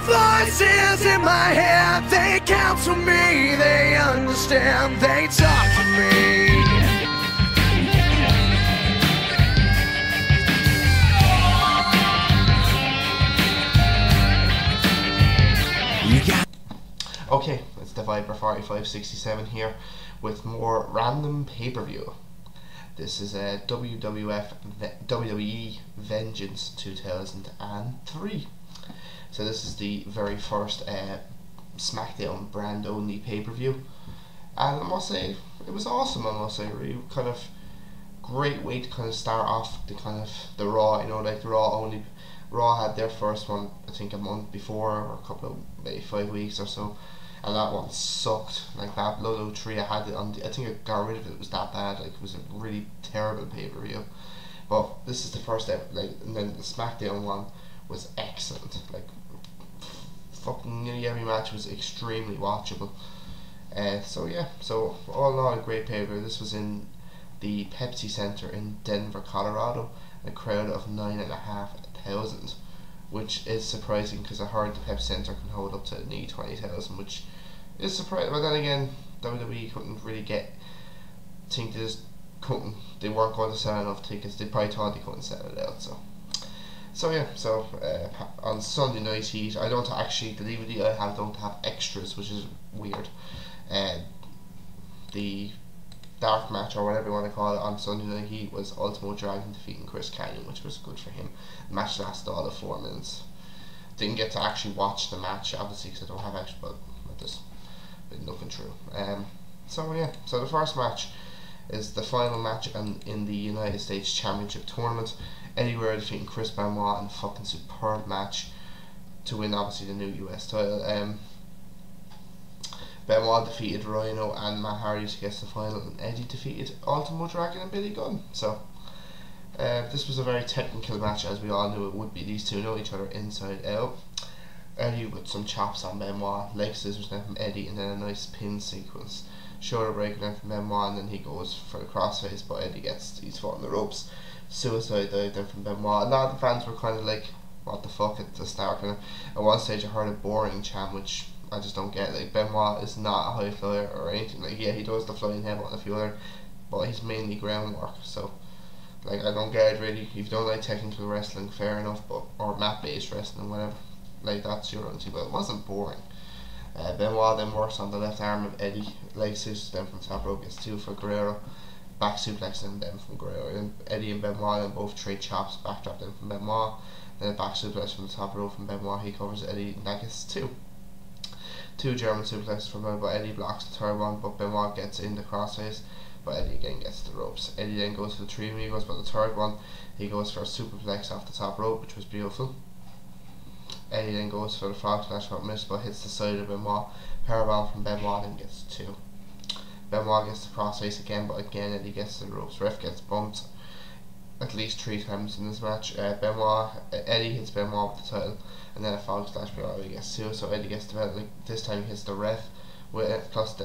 Voices in my head, they counsel me, they understand, they talk to me. Okay, it's the Viper 4567 here with more random pay-per-view. This is a WWE Vengeance 2003. So this is the very first SmackDown brand only pay-per-view, and I must say it was awesome. I must say, really kind of great way to kind of start off the Raw. You know, like the Raw had their first one I think a month before, or a couple of maybe 5 weeks or so, and that one sucked. Like that Blood 03, I had it on. I think I got rid of it. It was that bad. Like it was a really terrible pay-per-view. But this is the first ever. Like, and then the SmackDown one was excellent. Like fucking nearly every match was extremely watchable. So yeah, so all in all a great pay-per-view. This was in the Pepsi Center in Denver, Colorado, a crowd of 9,500, which is surprising because I heard the Pepsi Center can hold up to nearly 20,000, which is surprising. But then again, WWE couldn't really they weren't going to sell enough tickets. They probably thought they couldn't sell it out. So yeah, so on Sunday Night Heat, I don't actually, the DVD I have don't have extras, which is weird. The dark match, or whatever you want to call it, on Sunday Night Heat was Ultimo Dragon defeating Chris Kanyon, which was good for him. The match lasted all of 4 minutes. Didn't get to actually watch the match, obviously, because I don't have extras, but just been looking through. So yeah, so the first match is the final match in the United States Championship Tournament. Eddie Guerrero defeating Chris Benoit in a fucking superb match to win, obviously, the new US title. Benoit defeated Rhino and Matt Hardy to get to the final, and Eddie defeated Ultimo Dragon and Billy Gunn. So this was a very technical match, as we all knew it would be. These two know each other inside out. Eddie with some chops on Benoit, leg scissors then from Eddie, and then a nice pin sequence. Shoulder breaker then from Benoit, and then he goes for the crossface, but Eddie he's fought on the ropes. Suicide dive then from Benoit. A lot of the fans were kind of like, what the fuck at the start. Kind of, at one stage I heard a boring chant, which I just don't get. Like, Benoit is not a high flyer or anything. Like, yeah, he does the flying headbutt and a few other, but he's mainly groundwork. So, like, I don't get it really. If you don't like technical wrestling, fair enough, but or mat based wrestling, whatever. Like, that's your own thing. But it wasn't boring. Benoit then works on the left arm of Eddie. Leg scissors then from the top rope, gets 2 for Guerrero. Back suplex and then from Guerrero. And Eddie and Benoit then both trade chops. Backdrop then from Benoit. Then a back suplex from the top rope from Benoit. He covers Eddie, and that gets 2. 2 German suplexes from Benoit, but Eddie blocks the third one, but Benoit gets in the crossface, but Eddie again gets the ropes. Eddie then goes for the 3 amigos, but the third one, he goes for a superplex off the top rope, which was beautiful. Eddie then goes for the frog splash, but missed, but hits the side of Benoit. Powerbomb from Benoit, then gets 2. Benoit gets the crossface again, but again Eddie gets the ropes. Ref gets bumped at least 3 times in this match. Eddie hits Benoit with the title, and then a frog splash, but Eddie gets 2. So Eddie gets the belt. Like, this time he hits the ref with it, plus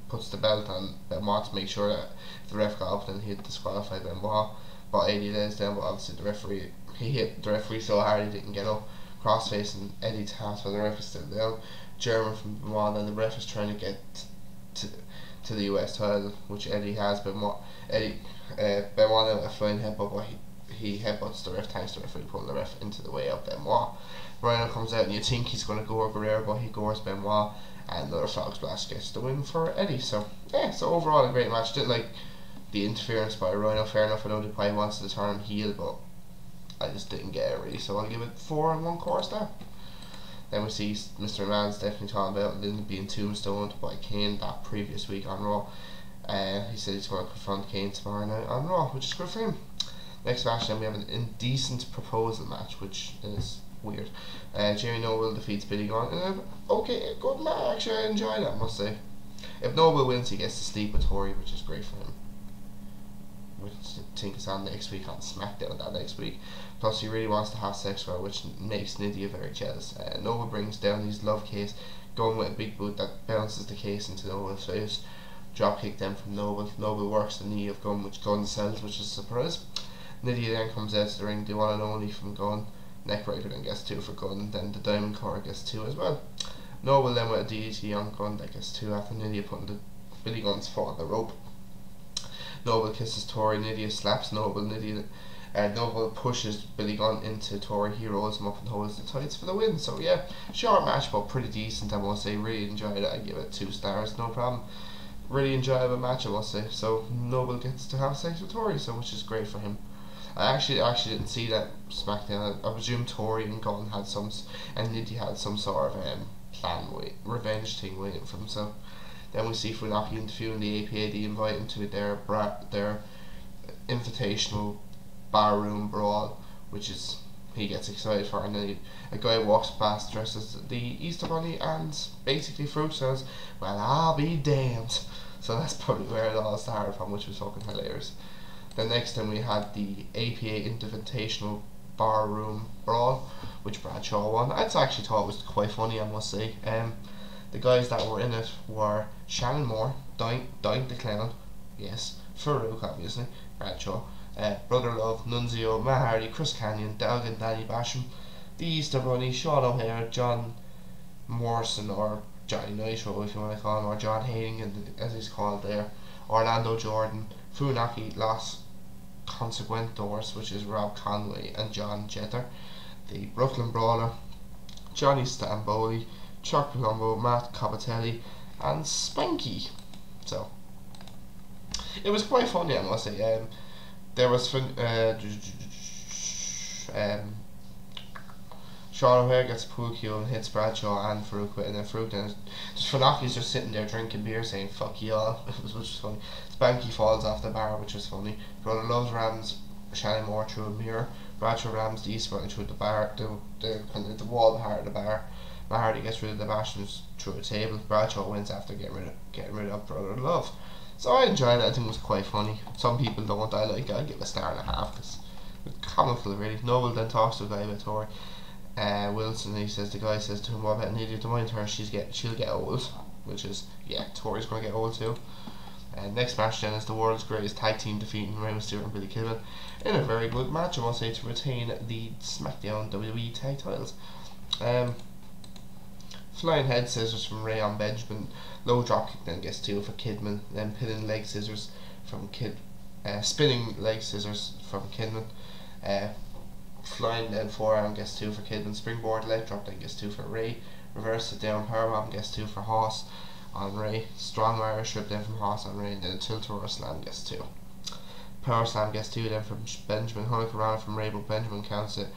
puts the belt on Benoit to make sure that if the ref got up, then he'd disqualify Benoit. But Eddie lays down, but obviously the referee, he hit the referee so hard he didn't get up. Crossface and Eddie taps, but the ref is still down. German from Benoit, and the ref is trying to get to the US title, which Eddie has. Benoit Benoit a flying headbutt, but he headbutts the ref, thanks to the referee pulling the ref into the way of Benoit. Rhino comes out and you think he's going to gore Guerrero, but he gores Benoit, and another frog splash gets the win for Eddie. So yeah, so overall a great match. Didn't like the interference by Rhino, fair enough. I know they probably wanted to turn him heel, but I just didn't get it really, so I'll give it 4 1/4 star. Then we see Mr. McMahon's definitely talking about being tombstoned by Kane that previous week on Raw. He said he's going to confront Kane tomorrow night on Raw, which is good for him. Next match, then we have an indecent proposal match, which is weird. Jerry Noble defeats Billy Gunn. Okay, good match. Actually, I enjoyed that, I must say. If Noble wins, he gets to sleep with Tori, which is great for him. Which I think is on next week on SmackDown that next week. Plus, he really wants to have sex with her, which makes Nydia very jealous. Noble brings down his love case, going with a big boot that bounces the case into Noble's face. Drop kick then from Noble. Noble works the knee of Gunn, which Gunn sells, which is a surprise. Nydia then comes out to the ring, the one and only from Gunn. Neckbreaker then gets 2 for Gunn, and then the Diamond Core gets 2 as well. Noble then with a DDT on Gunn that gets 2 after Nydia putting the Billy Gunn's foot on the rope. Noble kisses Tori, Nydia slaps Noble, Noble pushes Billy Gunn into Tori, he rolls him up and holds the tights for the win. So yeah, short match but pretty decent, I must say. Really enjoyed it. I give it 2 stars, no problem. Really enjoyable match, I must say. So Noble gets to have sex with Tori, so which is great for him. I actually didn't see that SmackDown. I presume Tori and Gunn had some, and Nydia had some sort of revenge thing waiting for him. So then we see Funaki interviewing the APA. They invite him to their Invitational barroom brawl, which is he gets excited for, and then a guy walks past dressed as the Easter Bunny and basically Fruit says, "Well, I'll be damned." So that's probably where it all started from, which was fucking hilarious. Then next time we had the APA Invitational barroom brawl, which Bradshaw won. I actually thought it was quite funny, I must say. The guys that were in it were Shannon Moore, Doink the Clown, yes, Farouk obviously, Bradshaw, Brother Love, Nunzio, Matt Hardy, Chris Canyon, Dalgan, Danny Basham, the Easter Bunny, Sean O'Hare, John Morrison, or Johnny Nitro if you want to call him, or John Hayden as he's called there, Orlando Jordan, Funaki, Los Consequentors, which is Rob Conway and John Jeter, the Brooklyn Brawler, Johnny Stamboli, Chuck Palumbo, Matt Cavatelli, and Spanky. So it was quite funny, I must say. There was Sean O'Hare gets a pool cue and hits Bradshaw and Farouk, and then Farouk then Funaki's just sitting there drinking beer saying "fuck y'all," which was funny. Spanky falls off the bar, which was funny. Brother Loves rams Shannon Moore through a mirror. Bradshaw rams the East Bunny through the bar, the wall part of the bar. Matt Hardy gets rid of the Bastions through a table. Bradshaw wins after getting rid of Brother Love. So I enjoyed it. I think it was quite funny. Some people don't. I like it. I give it a star and a half because it's comical, really. Noble then talks to a guy about Tori. Wilson, the guy says to him, "What about Nydia? Don't mind her. She'll get old," which is, yeah, Tori's gonna get old too. Next match then is the world's greatest tag team defeating Rey Mysterio and Billy Kidman in a very good match, I must say, to retain the SmackDown WWE tag titles. Flying head scissors from Rey on Benjamin, low dropkick then gets 2 for Kidman, then spinning leg scissors from Kidman. Flying then forearm gets 2 for Kidman, springboard leg drop then gets 2 for Rey, reverse it down powerbomb gets 2 for Haas on Rey, strong Irish rip then from Haas on Rey, and then a tilt-a-whirl slam gets 2. Power slam gets 2 then from Benjamin, Hurricanrana from Rey, but Benjamin counts it,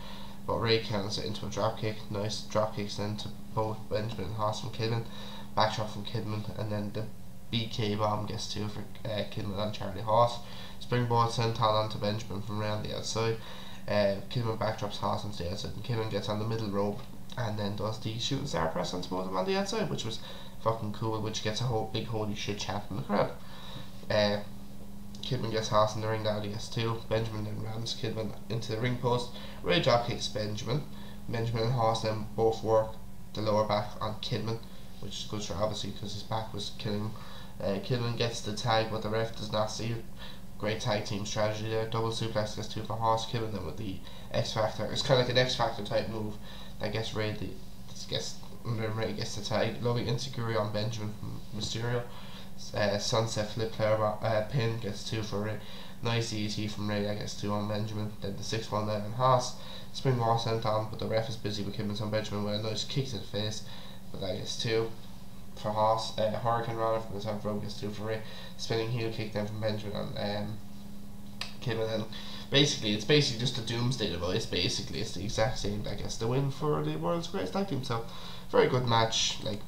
but Rey counts it into a drop kick. Nice drop kicks then to both Benjamin and Haas from Kidman, backdrop from Kidman, and then the BK bomb gets 2 for Kidman and Charlie Haas. Springboard senton onto Benjamin from around the outside. Kidman backdrops Haas onto the outside, and Kidman gets on the middle rope and then does the shooting star press onto both of them on the outside, which was fucking cool, which gets a whole big holy shit chant from the crowd. Kidman gets Haas in the ring down, he gets 2. Benjamin then rams Kidman into the ring post. Rey drop kicks Benjamin. Benjamin and Haas then both work the lower back on Kidman, which is good for obviously because his back was killing him. Kidman gets the tag, but the ref does not see it. Great tag team strategy there. Double suplex gets 2 for Haas. Kidman then with the X Factor. It's kind of like an X Factor type move that gets Rey gets the tag. Lovely insecurity on Benjamin from Mysterio. Sunset flip pin gets 2 for Rey. Nice ET from Rey that gets 2 on Benjamin. Then the 6-1 there on Haas. Springboard sent on, but the ref is busy with Kidman on Benjamin with a nice kick to the face, but that gets 2 for Haas. Hurricanrana from the top rope gets 2 for Rey. Spinning heel kick then from Benjamin on Kidman. And basically, it's basically just a doomsday device. Basically, it's the exact same that gets the win for the world's greatest tag team. So, very good match. Like,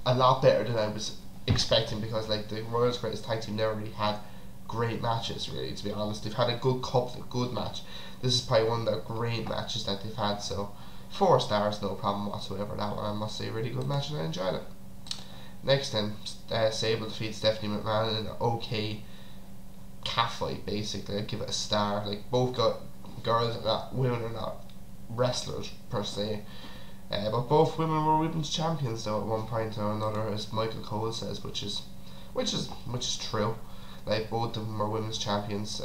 a lot better than I was expecting, because like the world's greatest tag team never really had great matches, really, to be honest. They've had a good couple of good matches. This is probably one of the great matches that they've had, so 4 stars, no problem whatsoever. That one, I must say, really good match and I enjoyed it. Next then, Sable defeats Stephanie McMahon in an okay calf fight, basically. I'd give it a star. Like, both women are not wrestlers per se, but both women were women's champions though at one point or another, as Michael Cole says, which is true. Like, both of them were women's champions.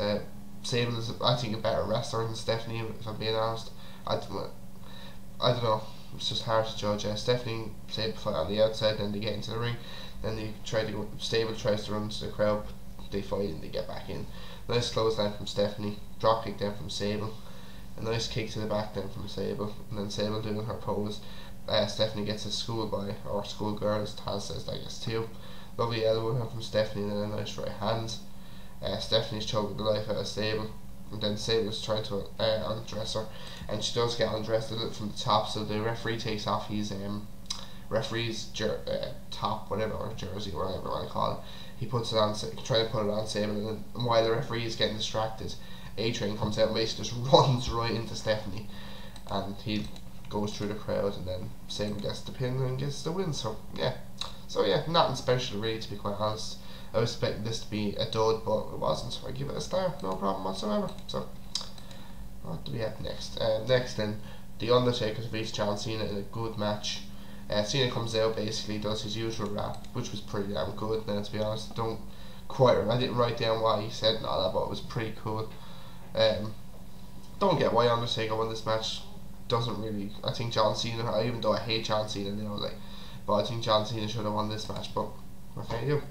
Sable is, I think, a better wrestler than Stephanie, if I'm being honest. I don't know. It's just hard to judge. Stephanie Sable fight on the outside, then they get into the ring, then they try to go. Sable tries to run to the crowd, they fight and they get back in. Nice clothesline from Stephanie, drop kick then from Sable, a nice kick to the back then from Sable, and then Sable doing her pose. Stephanie gets a schoolboy or schoolgirl, as Taz says, I guess too. Lovely elbow from Stephanie, and then a nice right hand. Stephanie's choking the life out of Sable, and then Sable's trying to undress her, and she does get undressed a little from the top, so the referee takes off his referee's top, whatever, or jersey, whatever you want to call it. He puts it on, trying to put it on Sable, and then while the referee is getting distracted, A-Train comes out and basically just runs right into Stephanie, and he goes through the crowd, and then Sable gets the pin and gets the win. So yeah, nothing special really, to be quite honest. I was expecting this to be a dud, but it wasn't, so I give it a star, no problem whatsoever. So, what do we have next? Next then, The Undertaker defeats John Cena in a good match. Cena comes out, basically does his usual rap, which was pretty damn good. Now, to be honest, I didn't write down what he said and all that, but it was pretty cool. Don't get why Undertaker won this match. Doesn't really. I think John Cena, even though I hate John Cena, but I think John Cena should have won this match. But what can you do?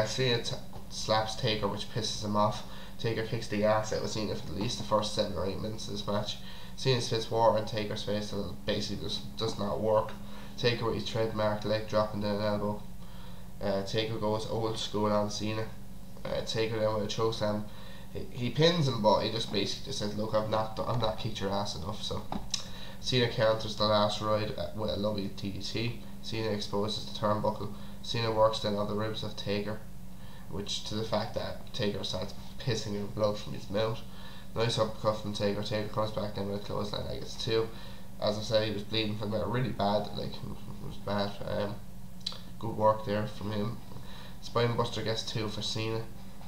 Cena slaps Taker, which pisses him off. Taker kicks the ass out of Cena for at least the first 7 or 8 minutes of this match. Cena spits water in Taker's face, and it basically just does not work. Taker with his trademark leg dropping down an elbow. Taker goes old school on Cena. Taker then with a chokeslam. He pins him, but he just basically says, "Look, I've not kicked your ass enough." So Cena counters the last ride with a lovely DDT. Cena exposes the turnbuckle. Cena works then on the ribs of Taker, which to the fact that Taker starts pissing in blood from his mouth. Nice uppercut from Taker. Taker comes back then with a clothesline, I guess too. As I said, he was bleeding from it really bad, it was bad. Good work there from him. Spinebuster gets 2 for Cena.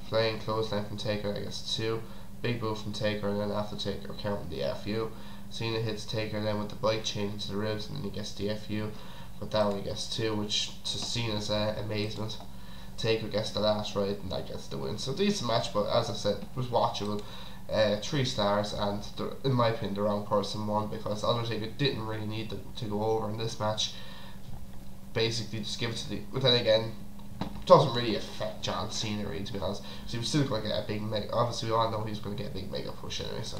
Flying clothesline from Taker, I guess 2. Big boot from Taker, and then after Taker counting the FU. Cena hits Taker then with the bike chain into the ribs, and then he gets the FU. But that one he gets 2, which to Cena's amazement, Taker gets the last ride, and that gets the win. So decent match, but as I said, it was watchable. 3 stars, and in my opinion the wrong person won, because Undertaker didn't really need to go over in this match. Basically just give it to but then again, doesn't really affect John Cena really, to be honest, because he was still going to get a big obviously we all know he was going to get a big mega push anyway, so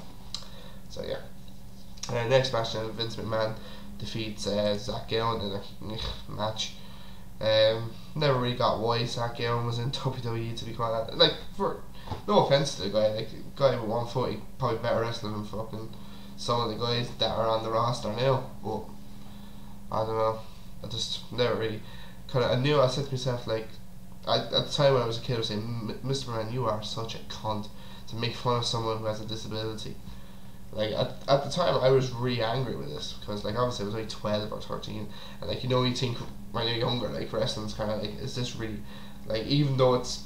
yeah. Next match then, Vince McMahon defeats Zach Gowen in a match. Never really got why Zach Gowen was in WWE, to be quite honest. No offense to the guy with 1 foot, he probably better wrestler than fucking some of the guys that are on the roster now, but I don't know, I just never really I said to myself, at the time when I was a kid, I was saying, "Mr. Man, you are such a cunt to make fun of someone who has a disability." At the time I was really angry with this, because obviously I was only 12 or 13, and you think when you're younger, wrestling's kind of is this really, even though it's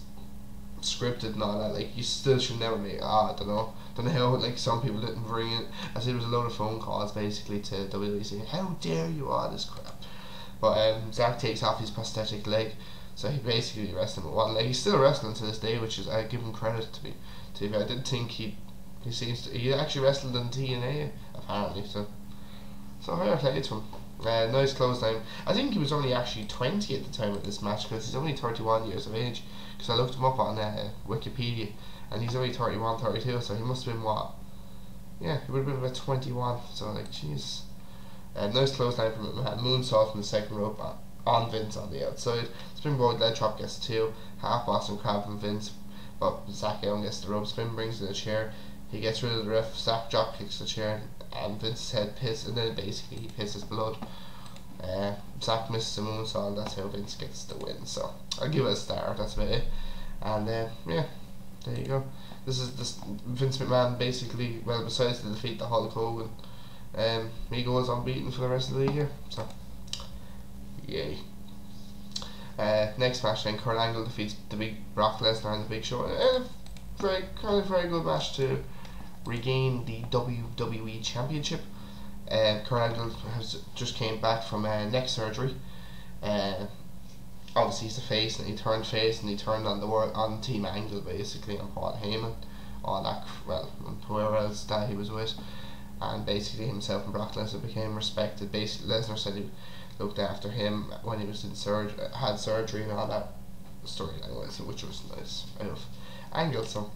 scripted and all that, you still should never make I don't know how some people didn't bring it. I said there was a load of phone calls basically to WWE saying, "How dare you, all this crap." But Zach takes off his prosthetic leg, so he basically wrestling with 1 leg. He's still wrestling to this day, which is, I give him credit to be. I didn't think he actually wrestled in TNA apparently, so fair play to him. Nice clothesline. I think he was only actually 20 at the time of this match, because he's only 31 years of age, because I looked him up on Wikipedia, and he's only 31, 32, so he must have been he would have been about 21, so jeez. Nice clothesline from him. Moonsault from the second rope on Vince on the outside. Springboard leg drop gets 2. Half Boston Crab from Vince, but Zach Gowen gets the rope. Spin brings in a chair. He gets rid of the ref. Zach drop kicks the chair, and Vince's head pisses, and then basically he pisses blood. Zach misses a moonsault, and that's how Vince gets the win. So I'll give it a star. That's about it. And there you go. This is Vince McMahon basically. Well, besides the defeat the Hulk Hogan, he goes unbeaten for the rest of the year. So yay. Next match then, Kurt Angle defeats the big Brock Lesnar in the Big Show. Very good match to regain the WWE Championship. Kurt Angle has just came back from neck surgery. Obviously he's the face, and he turned face, and he turned on Team Angle basically, on Paul Heyman, all that, well, whoever else that he was with, and basically himself and Brock Lesnar became respected. Basically, Lesnar said he looked after him when he was in had surgery and all that storyline, which was nice out of Angle. So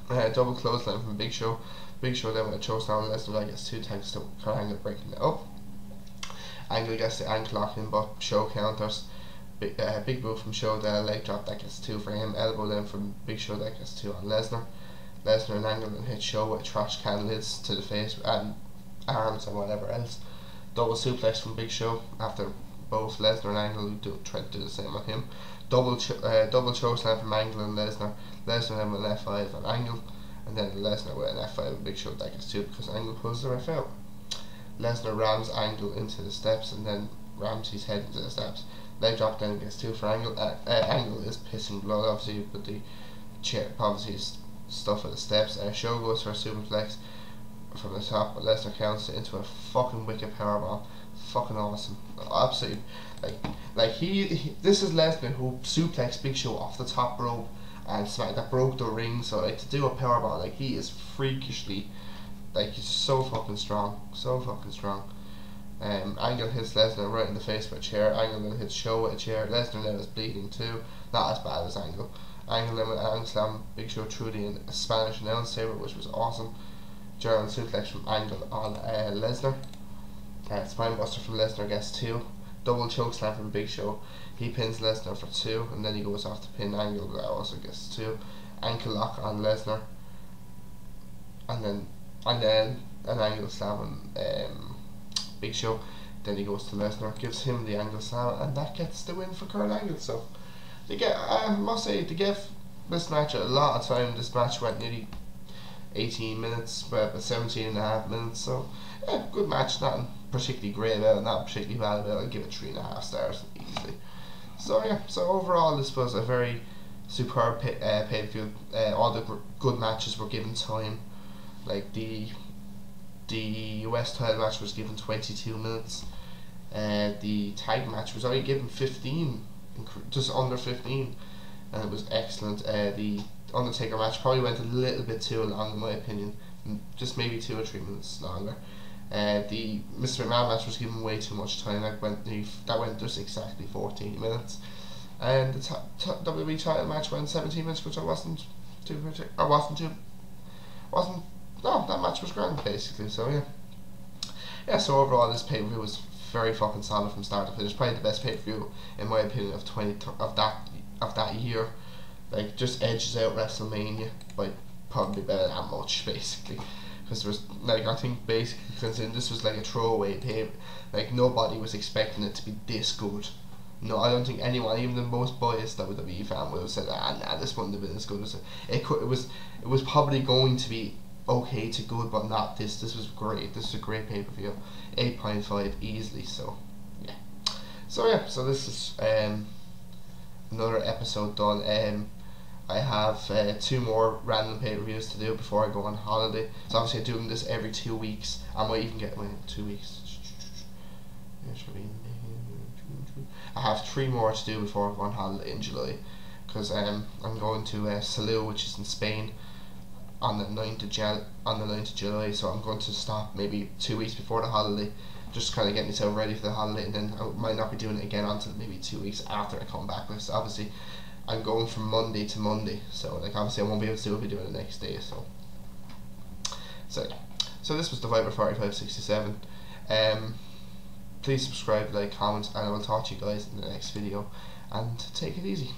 double clothesline from Big Show. Big Show then with a chokeslam on Lesnar. I guess 2 tags to Kurt Angle breaking it up. Angle gets the ankle lock in, but Show counters. Big move from Show, then a leg drop that gets 2 for him. Elbow then from Big Show that gets 2 on Lesnar. Lesnar and Angle then hit Show with trash can lids to the face and arms and whatever else. Double suplex from Big Show after both Lesnar and Angle try to do the same on him. Double chokeslam from Angle and Lesnar. Lesnar then with an F5 on Angle, and then Lesnar with an F5 and Big Show that gets 2 because Angle pulls the ref out. Lesnar rams Angle into the steps and then rams his head into the steps. Leg drop then gets 2 for Angle. Angle is pissing blood obviously, but the chair obviously stuff at the steps. Show goes for a superplex from the top, but Lesnar counts it into a fucking wicked powerbomb. Fucking awesome, absolutely. Like this is Lesnar who suplexed Big Show off the top rope and that broke the ring. So like to do a powerbomb, like he is freakishly, like he's so fucking strong, so fucking strong. Angle hits Lesnar right in the face with a chair. Angle then hits Show with a chair. Lesnar now is bleeding too, not as bad as Angle. Angle then with an angle slam Big Show through the Spanish announce table, which was awesome. German suplex from Angle on Lesnar. Spinebuster from Lesnar gets 2. Double chokeslam from Big Show. He pins Lesnar for 2, and then he goes off to pin Angle, that also gets 2. Ankle lock on Lesnar, and then an angle slam on Big Show. Then he goes to Lesnar, gives him the angle slam, and that gets the win for Kurt Angle. So I must say, to give this match a lot of time, this match went nearly 18 minutes, but 17 and a half minutes. So yeah, good match. Nothing particularly great about it, not particularly bad about it. I'll give it 3.5 stars easily. So yeah, so overall this was a very superb pay-per-view. All the good matches were given time. Like the US title match was given 22 minutes. The tag match was only given 15, just under 15, and it was excellent. The Undertaker match probably went a little bit too long in my opinion, just maybe 2 or 3 minutes longer. The Mr. McMahon match was given way too much time. That went just exactly 14 minutes, and the WWE title match went 17 minutes, which that match was grand basically. So yeah. So overall, this pay per view was very fucking solid from start to finish. Probably the best pay per view in my opinion of that year. Like just edges out WrestleMania by probably better that much basically. Because there was, like, I think basically considering this was like a throwaway pay, like nobody was expecting it to be this good. No, I don't think anyone, even the most biased WWE fan, would have said, nah, this wouldn't have been as good as it. It was probably going to be okay to good, but not this. This was great. This is a great pay per view. 8.5 easily. So yeah. So this is another episode done. I have 2 more random pay-per-views to do before I go on holiday. So obviously I'm doing this every 2 weeks. I might even get 2 weeks. I have 3 more to do before I go on holiday in July, because I'm going to Salou, which is in Spain, on the 9th of July. So I'm going to stop maybe 2 weeks before the holiday, just kind of get myself ready for the holiday, and then I might not be doing it again until maybe 2 weeks after I come back. Because obviously I'm going from Monday to Monday, so like obviously I won't be able to do a video the next day. So this was the Viper 4567. Please subscribe, like, comment, and I will talk to you guys in the next video. And take it easy.